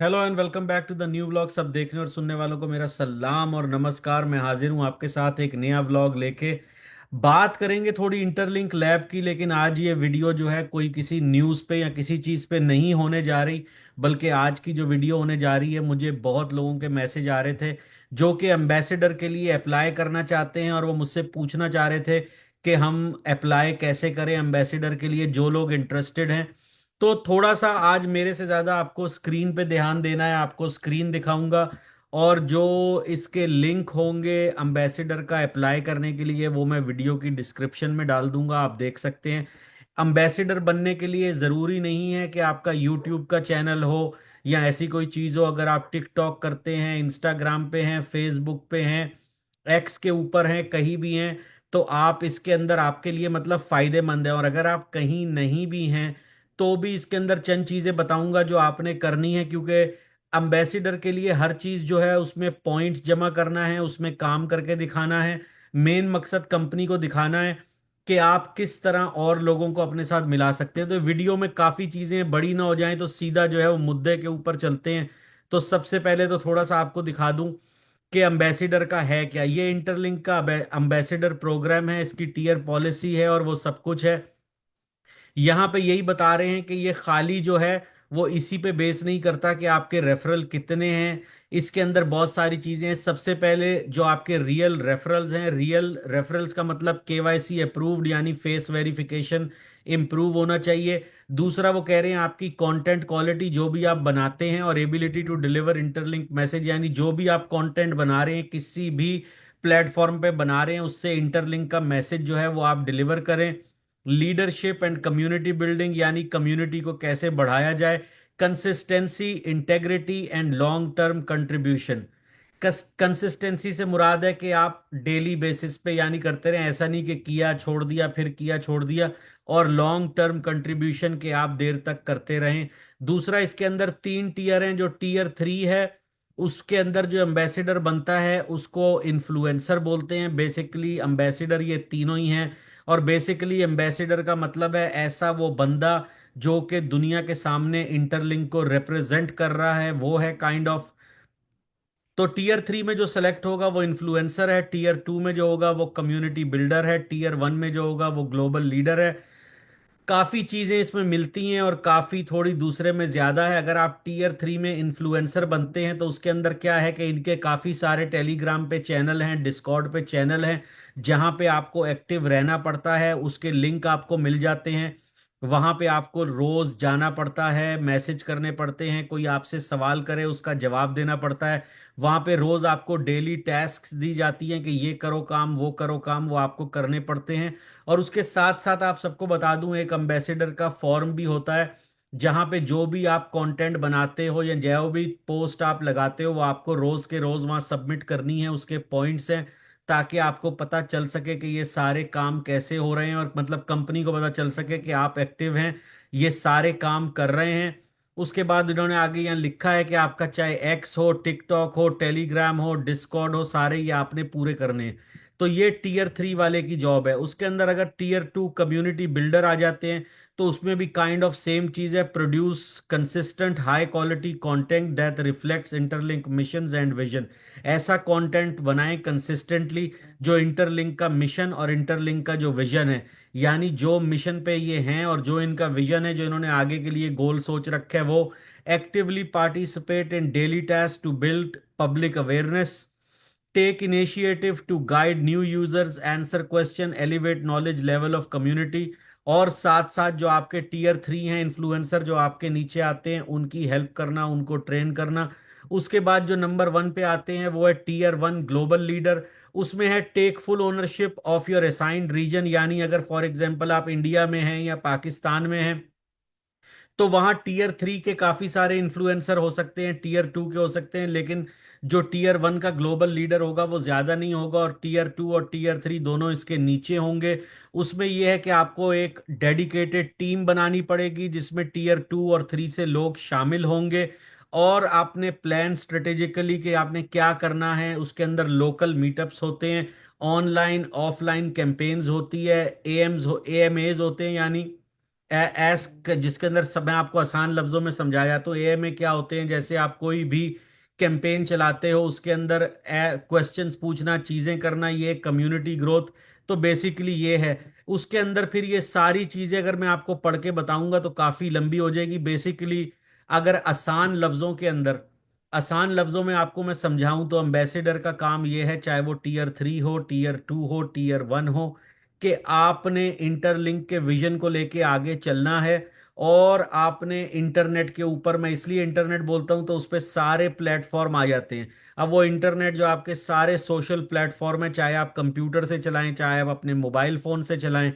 Hello and welcome back to the new vlog. सब देखने और सुनने वालों को मेरा सलाम और नमस्कार। मैं हाजिर हूं आपके साथ एक नया व्लॉग लेके। बात करेंगे थोड़ी इंटरलिंक लैब की, लेकिन आज ये वीडियो जो है कोई किसी न्यूज़ पे या किसी चीज़ पे नहीं होने जा रही। बल्कि आज की जो वीडियो होने जा रही है, मुझे बहुत लोगों के मैसेज आ रहे थे जो कि एम्बेसडर के लिए अप्लाई करना चाहते हैं, और वो मुझसे पूछना चाह रहे थे कि हम अप्लाई कैसे करें एम्बेसडर के लिए, जो लोग इंटरेस्टेड हैं। तो थोड़ा सा आज मेरे से ज्यादा आपको स्क्रीन पे ध्यान देना है, आपको स्क्रीन दिखाऊंगा। और जो इसके लिंक होंगे एम्बेसडर का अप्लाई करने के लिए, वो मैं वीडियो की डिस्क्रिप्शन में डाल दूंगा, आप देख सकते हैं। एम्बेसडर बनने के लिए जरूरी नहीं है कि आपका यूट्यूब का चैनल हो या ऐसी कोई चीज हो। अगर आप टिकटॉक करते हैं, इंस्टाग्राम पे हैं, फेसबुक पे हैं, एक्स के ऊपर हैं, कहीं भी हैं, तो आप इसके अंदर आपके लिए मतलब फायदेमंद है। और अगर आप कहीं नहीं भी हैं तो भी इसके अंदर चंद चीजें बताऊंगा जो आपने करनी है, क्योंकि एम्बेसडर के लिए हर चीज जो है उसमें पॉइंट्स जमा करना है, उसमें काम करके दिखाना है। मेन मकसद कंपनी को दिखाना है कि आप किस तरह और लोगों को अपने साथ मिला सकते हैं। तो वीडियो में काफी चीजें बड़ी ना हो जाएं, तो सीधा जो है वो मुद्दे के ऊपर चलते हैं। तो सबसे पहले तो थोड़ा सा आपको दिखा दूं कि एम्बेसडर का है क्या। ये इंटरलिंक का एम्बेसडर प्रोग्राम है, इसकी टीयर पॉलिसी है और वो सब कुछ है। यहाँ पे यही बता रहे हैं कि ये खाली जो है वो इसी पे बेस नहीं करता कि आपके रेफरल कितने हैं। इसके अंदर बहुत सारी चीजें हैं। सबसे पहले जो आपके रियल रेफरल्स हैं, रियल रेफरल्स का मतलब केवाईसी अप्रूव्ड, यानी फेस वेरिफिकेशन इम्प्रूव होना चाहिए। दूसरा वो कह रहे हैं आपकी कंटेंट क्वालिटी, जो भी आप बनाते हैं, और ability to deliver Interlink message, यानी जो भी आप कंटेंट बना रहे हैं, किसी भी प्लेटफॉर्म पे बना रहे हैं, उससे इंटरलिंक का मैसेज जो है वो आप डिलीवर करें। लीडरशिप एंड कम्युनिटी बिल्डिंग, यानी कम्युनिटी को कैसे बढ़ाया जाए। Consistency, integrity and long term contribution. Consistency से मुराद है कि आप डेली बेसिस पे यानी करते रहें, ऐसा नहीं कि किया छोड़ दिया फिर किया छोड़ दिया। और लॉन्ग टर्म कंट्रीब्यूशन के आप देर तक करते रहें। दूसरा, इसके अंदर 3 टीयर हैं। जो टीयर 3 है उसके अंदर जो एम्बेसडर बनता है उसको इन्फ्लुएंसर बोलते हैं। बेसिकली एम्बेसडर ये तीनों ही हैं। और बेसिकली एम्बेसडर का मतलब है ऐसा वो बंदा जो कि दुनिया के सामने इंटरलिंक को रिप्रेजेंट कर रहा है, वो है काइंड ऑफ। तो टीयर 3 में जो सेलेक्ट होगा वो इन्फ्लुएंसर है, टीयर 2 में जो होगा वो कम्युनिटी बिल्डर है, टीयर 1 में जो होगा वो ग्लोबल लीडर है। काफी चीजें इसमें मिलती हैं और काफी थोड़ी दूसरे में ज्यादा है। अगर आप टीयर 3 में इन्फ्लुएंसर बनते हैं तो उसके अंदर क्या है कि इनके काफी सारे टेलीग्राम पे चैनल हैं, डिस्कॉर्ड पे चैनल हैं, जहां पे आपको एक्टिव रहना पड़ता है। उसके लिंक आपको मिल जाते हैं। वहां पे आपको रोज जाना पड़ता है, मैसेज करने पड़ते हैं, कोई आपसे सवाल करे उसका जवाब देना पड़ता है। वहां पे रोज आपको डेली टास्क दी जाती हैं कि ये करो काम, वो करो काम, वो आपको करने पड़ते हैं। और उसके साथ साथ आप सबको बता दूं, एक एम्बेसडर का फॉर्म भी होता है, जहां पे जो भी आप कंटेंट बनाते हो या जो भी पोस्ट आप लगाते हो, वो आपको रोज के रोज वहां सबमिट करनी है। उसके पॉइंट्स हैं, ताकि आपको पता चल सके कि ये सारे काम कैसे हो रहे हैं, और मतलब कंपनी को पता चल सके कि आप एक्टिव हैं, ये सारे काम कर रहे हैं। उसके बाद इन्होंने आगे यहाँ लिखा है कि आपका चाहे एक्स हो, टिकटॉक हो, टेलीग्राम हो, डिस्कॉर्ड हो, सारे ये आपने पूरे करने हैं। तो ये टीयर 3 वाले की जॉब है। उसके अंदर अगर टीयर 2 कम्युनिटी बिल्डर आ जाते हैं तो उसमें भी काइंड ऑफ सेम चीज है। Produce consistent high quality content that reflects interlink missions and vision. ऐसा कंटेंट बनाएं कंसिस्टेंटली जो इंटरलिंक का मिशन और इंटरलिंक का जो विजन है, यानी जो मिशन पे ये हैं और जो इनका विजन है, जो इन्होंने आगे के लिए गोल सोच रखा है, वो actively participate in daily task to build public awareness, take initiative to guide new users, answer question, elevate knowledge level of community। और साथ साथ जो आपके टीयर 3 हैं इन्फ्लुएंसर, जो आपके नीचे आते हैं, उनकी हेल्प करना, उनको ट्रेन करना। उसके बाद जो नंबर 1 पे आते हैं वो है टीयर 1 ग्लोबल लीडर। उसमें है take full ownership of your assigned region, यानी अगर फॉर एग्जांपल आप इंडिया में हैं या पाकिस्तान में हैं, तो वहां टीयर 3 के काफी सारे इन्फ्लुएंसर हो सकते हैं, टीयर 2 के हो सकते हैं, लेकिन जो टीयर 1 का ग्लोबल लीडर होगा वो ज्यादा नहीं होगा, और टीयर 2 और टीयर 3 दोनों इसके नीचे होंगे। उसमें यह है कि आपको एक डेडिकेटेड टीम बनानी पड़ेगी जिसमें टीयर 2 और 3 से लोग शामिल होंगे। और आपने प्लान स्ट्रेटेजिकली कि आपने क्या करना है। उसके अंदर लोकल मीटअप्स होते हैं, ऑनलाइन ऑफलाइन कैंपेन्स होती है, एएमएज होते हैं, यानी एस जिसके अंदर सब, मैं आपको आसान लफ्जों में समझाया तो ए में क्या होते हैं, जैसे आप कोई भी कैंपेन चलाते हो उसके अंदर क्वेश्चंस पूछना, चीजें करना, ये कम्युनिटी ग्रोथ। तो बेसिकली ये है। उसके अंदर फिर ये सारी चीजें अगर मैं आपको पढ़ के बताऊंगा तो काफी लंबी हो जाएगी। बेसिकली अगर आसान लफ्जों में आपको मैं समझाऊं तो एम्बेसडर का काम ये है, चाहे वो टीयर 3 हो, टीयर 2 हो, टीयर 1 हो, कि आपने इंटरलिंक के विजन को लेके आगे चलना है। और आपने इंटरनेट के ऊपर, मैं इसलिए इंटरनेट बोलता हूं तो उस पर सारे प्लेटफॉर्म आ जाते हैं। अब वो इंटरनेट जो आपके सारे सोशल प्लेटफॉर्म है, चाहे आप कंप्यूटर से चलाएं चाहे आप अपने मोबाइल फोन से चलाएं,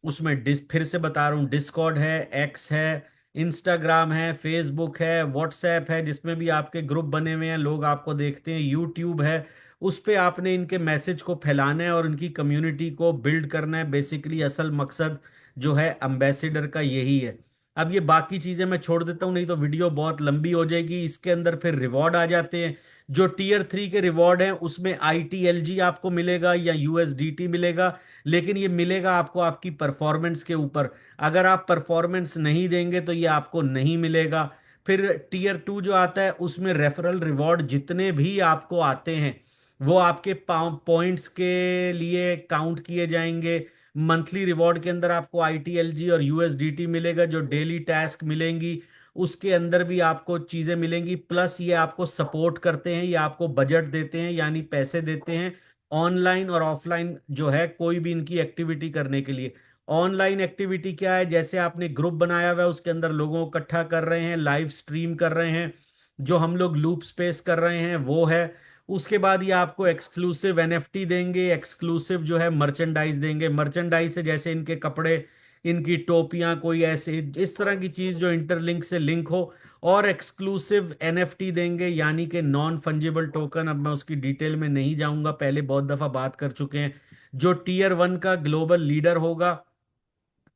उसमें फिर से बता रहा हूँ, डिस्कॉर्ड है, एक्स है, इंस्टाग्राम है, फेसबुक है, व्हाट्सएप है जिसमें भी आपके ग्रुप बने हुए हैं, लोग आपको देखते हैं, यूट्यूब है। उस पे आपने इनके मैसेज को फैलाना है और इनकी कम्युनिटी को बिल्ड करना है। बेसिकली असल मकसद जो है एम्बेसडर का यही है। अब ये बाकी चीजें मैं छोड़ देता हूँ, नहीं तो वीडियो बहुत लंबी हो जाएगी। इसके अंदर फिर रिवॉर्ड आ जाते हैं। जो टीयर 3 के रिवॉर्ड हैं उसमें ITLG आपको मिलेगा या USDT मिलेगा, लेकिन ये मिलेगा आपको आपकी परफॉर्मेंस के ऊपर। अगर आप परफॉर्मेंस नहीं देंगे तो ये आपको नहीं मिलेगा। फिर टीयर 2 जो आता है उसमें रेफरल रिवॉर्ड जितने भी आपको आते हैं वो आपके पॉइंट्स के लिए काउंट किए जाएंगे। मंथली रिवॉर्ड के अंदर आपको ITLG और USDT मिलेगा। जो डेली टास्क मिलेंगी उसके अंदर भी आपको चीजें मिलेंगी। प्लस ये आपको सपोर्ट करते हैं, ये आपको बजट देते हैं, यानी पैसे देते हैं ऑनलाइन और ऑफलाइन जो है कोई भी इनकी एक्टिविटी करने के लिए। ऑनलाइन एक्टिविटी क्या है, जैसे आपने ग्रुप बनाया हुआ है उसके अंदर लोगों को इकट्ठा कर रहे हैं, लाइव स्ट्रीम कर रहे हैं, जो हम लोग लूप स्पेस कर रहे हैं वो है। उसके बाद ये आपको एक्सक्लूसिव NFT देंगे, एक्सक्लूसिव जो है मर्चेंडाइज देंगे। मर्चेंडाइज से जैसे इनके कपड़े, इनकी टोपियां, कोई ऐसे इस तरह की चीज जो इंटरलिंक से लिंक हो। और एक्सक्लूसिव NFT देंगे, यानी कि नॉन फंजिबल टोकन। अब मैं उसकी डिटेल में नहीं जाऊंगा, पहले बहुत दफा बात कर चुके हैं। जो टीयर 1 का ग्लोबल लीडर होगा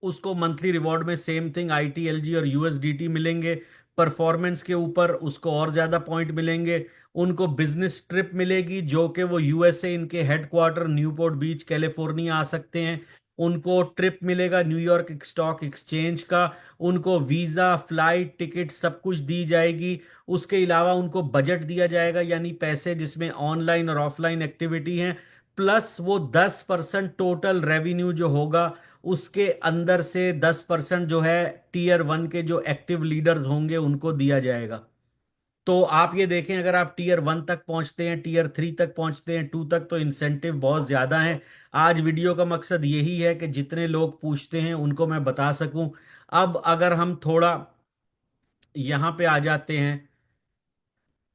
उसको मंथली रिवॉर्ड में सेम थिंग ITLG और USDT मिलेंगे। परफॉर्मेंस के ऊपर उसको और ज्यादा पॉइंट मिलेंगे। उनको बिजनेस ट्रिप मिलेगी जो कि वो USA, इनके हेडक्वार्टर न्यूपोर्ट बीच कैलिफोर्निया आ सकते हैं। उनको ट्रिप मिलेगा न्यूयॉर्क स्टॉक एक्सचेंज का। उनको वीजा, फ्लाइट टिकट सब कुछ दी जाएगी। उसके अलावा उनको बजट दिया जाएगा, यानी पैसे जिसमें ऑनलाइन और ऑफलाइन एक्टिविटी हैं। प्लस वो 10% टोटल रेवेन्यू जो होगा उसके अंदर से 10% जो है टीयर 1 के जो एक्टिव लीडर्स होंगे उनको दिया जाएगा। तो आप ये देखें, अगर आप टीयर 1 तक पहुंचते हैं, टीयर 3 तक पहुंचते हैं, 2 तक, तो इंसेंटिव बहुत ज्यादा है। आज वीडियो का मकसद यही है कि जितने लोग पूछते हैं उनको मैं बता सकूं। अब अगर हम थोड़ा यहां पे आ जाते हैं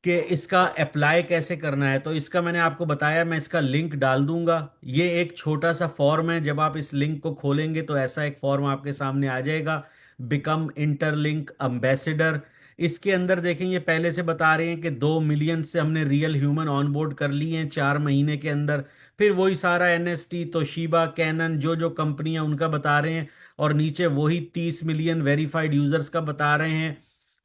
कि इसका अप्लाई कैसे करना है, तो इसका मैंने आपको बताया, मैं इसका लिंक डाल दूंगा। ये एक छोटा सा फॉर्म है, जब आप इस लिंक को खोलेंगे तो ऐसा एक फॉर्म आपके सामने आ जाएगा, बिकम इंटरलिंक एम्बेसडर। इसके अंदर देखें, ये पहले से बता रहे हैं कि 2 मिलियन से हमने रियल ह्यूमन ऑनबोर्ड कर लिए हैं 4 महीने के अंदर। फिर वही सारा NST, तोशिबा, कैनन, जो जो कंपनियां उनका बता रहे हैं। और नीचे वही 30 मिलियन वेरीफाइड यूजर्स का बता रहे हैं।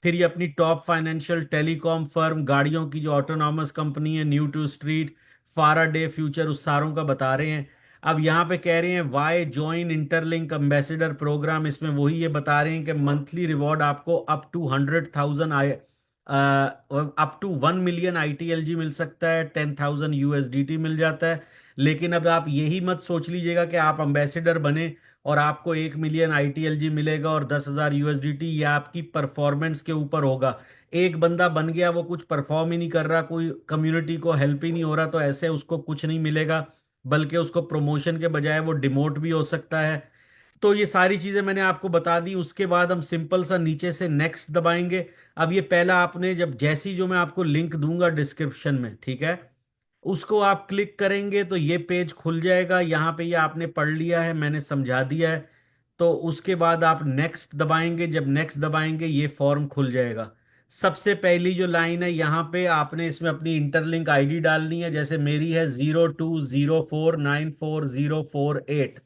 फिर ये अपनी टॉप फाइनेंशियल टेलीकॉम फर्म, गाड़ियों की जो ऑटोनॉमस कंपनी है, न्यू टू स्ट्रीट, फाराडे फ्यूचर, उस सारों का बता रहे हैं। अब यहाँ पे कह रहे हैं why join Interlink ambassador program, इसमें वही ये बता रहे हैं कि मंथली रिवॉर्ड आपको अप टू 1 मिलियन ITLG मिल सकता है, 10,000 USDT मिल जाता है। लेकिन अब आप यही मत सोच लीजिएगा कि आप एम्बेसडर बने और आपको 1 मिलियन ITLG मिलेगा और 10,000 USDT। ये आपकी परफॉर्मेंस के ऊपर होगा। एक बंदा बन गया, वो कुछ परफॉर्म ही नहीं कर रहा, कोई कम्युनिटी को हेल्प ही नहीं हो रहा, तो ऐसे उसको कुछ नहीं मिलेगा, बल्कि उसको प्रमोशन के बजाय वो डिमोट भी हो सकता है। तो ये सारी चीजें मैंने आपको बता दी। उसके बाद हम सिंपल सा नीचे से नेक्स्ट दबाएंगे। अब ये पहला आपने जब जैसी जो मैं आपको लिंक दूंगा डिस्क्रिप्शन में, ठीक है, उसको आप क्लिक करेंगे तो ये पेज खुल जाएगा। यहाँ पे ये आपने पढ़ लिया है, मैंने समझा दिया है। तो उसके बाद आप नेक्स्ट दबाएंगे, जब नेक्स्ट दबाएंगे ये फॉर्म खुल जाएगा। सबसे पहली जो लाइन है यहाँ पे आपने इसमें अपनी इंटरलिंक ID डालनी है, जैसे मेरी है 0204944048।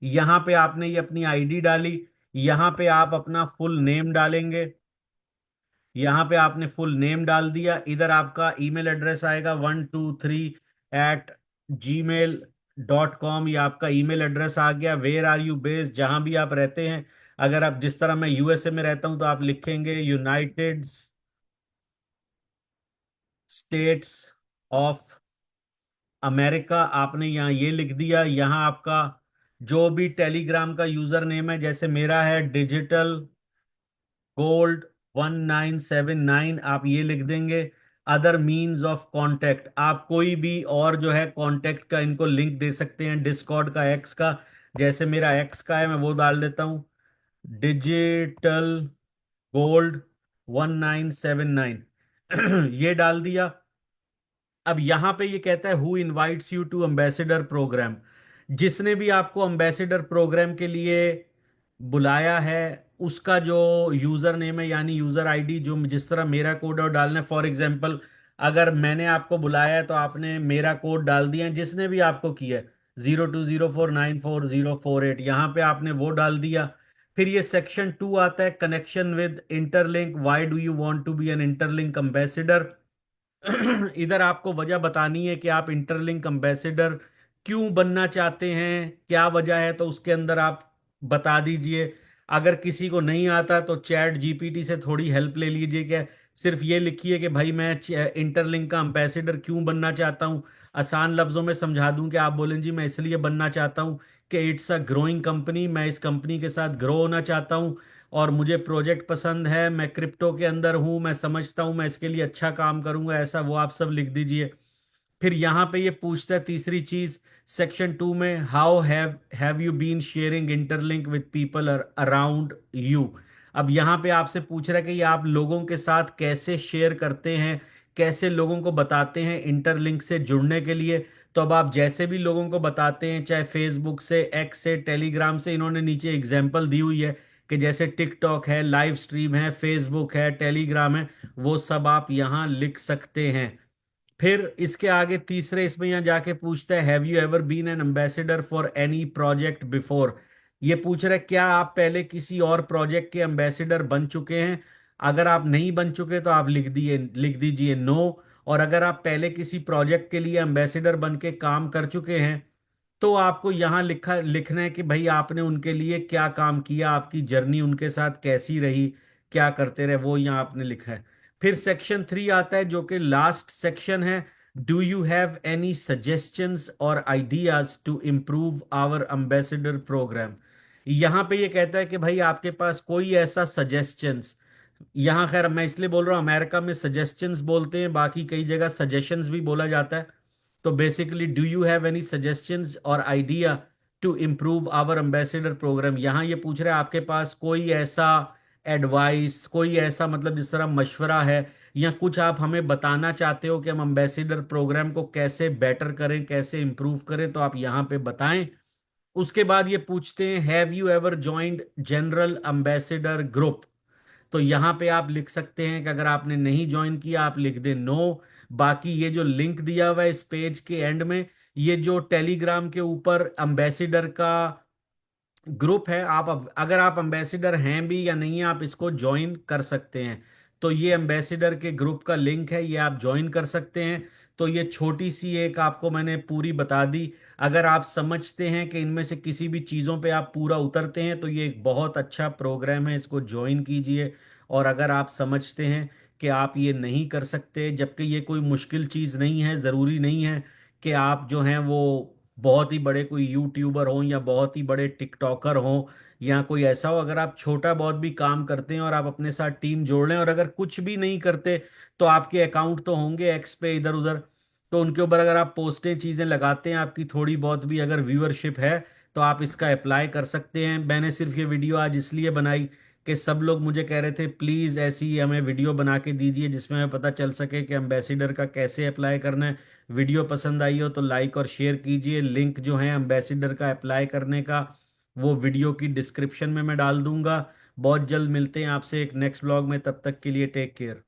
यहाँ पे आपने ये अपनी ID डाली। यहाँ पे आप अपना फुल नेम डालेंगे। यहाँ पे आपने फुल नेम डाल दिया। इधर आपका ईमेल एड्रेस आएगा 123@gmail.com। ये आपका ईमेल एड्रेस आ गया। वेयर आर यू बेस्ड, जहां भी आप रहते हैं अगर आप, जिस तरह मैं यूएसए में रहता हूं, तो आप लिखेंगे यूनाइटेड स्टेट्स ऑफ अमेरिका। आपने यहाँ ये लिख दिया। यहाँ आपका जो भी टेलीग्राम का यूजर नेम है, जैसे मेरा है डिजिटल गोल्ड 1979, आप ये लिख देंगे। अदर मीन्स ऑफ कांटेक्ट, आप कोई भी और जो है कांटेक्ट का इनको लिंक दे सकते हैं, डिस्कॉर्ड का, एक्स का। जैसे मेरा एक्स का है, मैं वो डाल देता हूँ, डिजिटल गोल्ड 1979। ये डाल दिया। अब यहां पे ये कहता है who invites you to ambassador program. जिसने भी आपको एम्बेसडर प्रोग्राम के लिए बुलाया है, उसका जो यूजर नेम है यानी यूजर आईडी, जो जिस तरह मेरा कोड और डालना है, फॉर एग्जांपल अगर मैंने आपको बुलाया है तो आपने मेरा कोड डाल दिया है, जिसने भी आपको किया है 0204944048, यहाँ पे आपने वो डाल दिया। फिर ये सेक्शन 2 आता है, connection with Interlink, why do you want to be an Interlink ambassador. इधर आपको वजह बतानी है कि आप इंटरलिंक एम्बेसडर क्यों बनना चाहते हैं, क्या वजह है, तो उसके अंदर आप बता दीजिए। अगर किसी को नहीं आता तो चैट जीपीटी से थोड़ी हेल्प ले लीजिए। क्या, सिर्फ ये लिखिए कि भाई मैं इंटरलिंक का एम्बेसडर क्यों बनना चाहता हूँ। आसान लफ्जों में समझा दूं कि आप बोलें जी मैं इसलिए बनना चाहता हूँ कि इट्स अ ग्रोइंग कंपनी, मैं इस कंपनी के साथ ग्रो होना चाहता हूँ और मुझे प्रोजेक्ट पसंद है, मैं क्रिप्टो के अंदर हूं, मैं समझता हूं मैं इसके लिए अच्छा काम करूंगा, ऐसा वो आप सब लिख दीजिए। फिर यहां पे ये पूछता है तीसरी चीज सेक्शन 2 में, how have you been sharing Interlink with people around you. अब यहां पे आपसे पूछ रहा है कि ये आप लोगों के साथ कैसे शेयर करते हैं, कैसे लोगों को बताते हैं इंटरलिंक से जुड़ने के लिए। तो अब आप जैसे भी लोगों को बताते हैं, चाहे फेसबुक से, एक्स से, टेलीग्राम से, इन्होंने नीचे एग्जाम्पल दी हुई है कि जैसे टिकटॉक है, लाइव स्ट्रीम है, फेसबुक है, टेलीग्राम है, वो सब आप यहाँ लिख सकते हैं। फिर इसके आगे तीसरे इसमें यहाँ जाके पूछता है have you ever been an ambassador for any project before. ये पूछ रहा है क्या आप पहले किसी और प्रोजेक्ट के एम्बेसडर बन चुके हैं। अगर आप नहीं बन चुके तो आप लिख दीजिए नो। और अगर आप पहले किसी प्रोजेक्ट के लिए एम्बेसडर बन के काम कर चुके हैं, तो आपको यहाँ लिखना है कि भाई आपने उनके लिए क्या काम किया, आपकी जर्नी उनके साथ कैसी रही, क्या करते रहे, वो यहाँ आपने लिखा है। फिर सेक्शन 3 आता है जो कि लास्ट सेक्शन है, do you have any suggestions or ideas to improve our ambassador program. यहाँ पे ये कहता है कि भाई आपके पास कोई ऐसा सजेशंस, यहाँ खैर मैं इसलिए बोल रहा हूँ अमेरिका में सजेशंस बोलते हैं, बाकी कई जगह सजेशंस भी बोला जाता है। तो basically do you have any suggestions or idea to improve our ambassador program. यहाँ ये पूछ रहे हैं आपके पास कोई ऐसा एडवाइस, कोई ऐसा मतलब जिस तरह मशवरा है या कुछ आप हमें बताना चाहते हो कि हम एम्बेसडर प्रोग्राम को कैसे बेटर करें, कैसे इम्प्रूव करें, तो आप यहाँ पे बताएं। उसके बाद ये पूछते हैं have you ever joined general ambassador group. तो यहाँ पे आप लिख सकते हैं कि अगर आपने नहीं ज्वाइन किया आप लिख दें नो। बाकी ये जो लिंक दिया हुआ है इस पेज के एंड में, ये जो टेलीग्राम के ऊपर एम्बेसडर का ग्रुप है, आप अगर आप एम्बेसडर हैं भी या नहीं है आप इसको ज्वाइन कर सकते हैं। तो ये एम्बेसडर के ग्रुप का लिंक है, ये आप ज्वाइन कर सकते हैं। तो ये छोटी सी एक आपको मैंने पूरी बता दी। अगर आप समझते हैं कि इनमें से किसी भी चीज़ों पे आप पूरा उतरते हैं तो ये एक बहुत अच्छा प्रोग्राम है, इसको ज्वाइन कीजिए। और अगर आप समझते हैं कि आप ये नहीं कर सकते, जबकि ये कोई मुश्किल चीज़ नहीं है, ज़रूरी नहीं है कि आप जो हैं वो बहुत ही बड़े कोई यूट्यूबर हों या बहुत ही बड़े टिकटॉकर हों या कोई ऐसा हो। अगर आप छोटा बहुत भी काम करते हैं और आप अपने साथ टीम जोड़ लें, और अगर कुछ भी नहीं करते तो आपके अकाउंट तो होंगे एक्स पे इधर उधर, तो उनके ऊपर अगर आप पोस्टें चीज़ें लगाते हैं, आपकी थोड़ी बहुत भी अगर व्यूअरशिप है, तो आप इसका अप्लाई कर सकते हैं। मैंने सिर्फ ये वीडियो आज इसलिए बनाई कि सब लोग मुझे कह रहे थे प्लीज़ ऐसी हमें वीडियो बना के दीजिए जिसमें हमें पता चल सके कि एम्बेसडर का कैसे अप्लाई करना है। वीडियो पसंद आई हो तो लाइक और शेयर कीजिए। लिंक जो है एम्बेसडर का अप्लाई करने का, वो वीडियो की डिस्क्रिप्शन में मैं डाल दूंगा। बहुत जल्द मिलते हैं आपसे एक नेक्स्ट ब्लॉग में, तब तक के लिए टेक केयर।